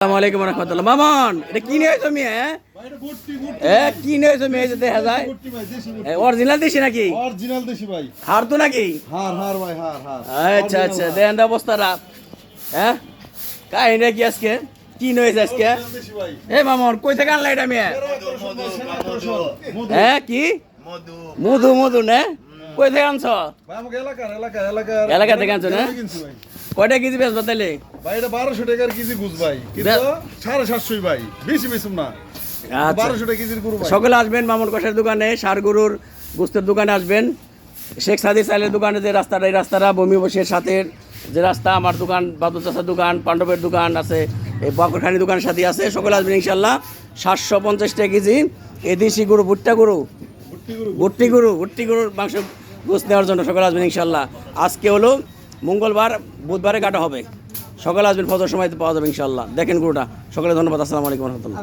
আসসালামু আলাইকুম রহমতুল্লাহ। মামন এটা কি নিয়েছো তুমি? কি নিয়েছো মেয়ে যে দেখা যায় অরিজিনাল দেশি নাকি? অরিজিনাল দেশি ভাই। হার তো নাকি? হার ভাই হার। আচ্ছা আচ্ছা, দেন অবস্থাটা। হ্যাঁ কাহিনী কি আজকে কি নিয়েছে আজকে? মামন কই থেকে আনলা এটা মেয়ে? কি মধু মধু না? কই থেকে আনছো? এলাকা থেকে আনছো না? কয়টা কেজি বেচবা তাইলে? ভাই এটা 1200 টাকার কেজি গুজ ভাই, কিন্তু 750 ভাই, বেশি বেশম না। 1200 টাকা কেজির গরু ভাই। সকলে আসবেন মামুন কষার দোকানে, সার গরুর গোস্তের দোকানে আসবেন। শেখ সাদি সাইলের দোকানে যে রাস্তাটা, এই রাস্তাটা বমি বসের সাথে যে রাস্তা, আমার দোকান, বাদুর চাষার দোকান, পাণ্ডবের দোকান আছে, এই বাকরখানি দোকানের সাথে আছে। সকলে আসবেন ইনশাল্লাহ। 750 টাকা কেজি এই দেশি গরু, ভুট্টা গরু, ভুট্টি গরুর মাংস গোস্ত নেওয়ার জন্য সকলে আসবেন ইনশাল্লাহ। আজকে হলো মঙ্গলবার, বুধবারে কাটা হবে। সকালে আসবেন, ফজর সময় পাওয়া যাবে ইনশাল্লাহ। দেখেন গরুটা। সকলে ধন্যবাদ। আসসালামু আলাইকুম রহমতুল্লাহ।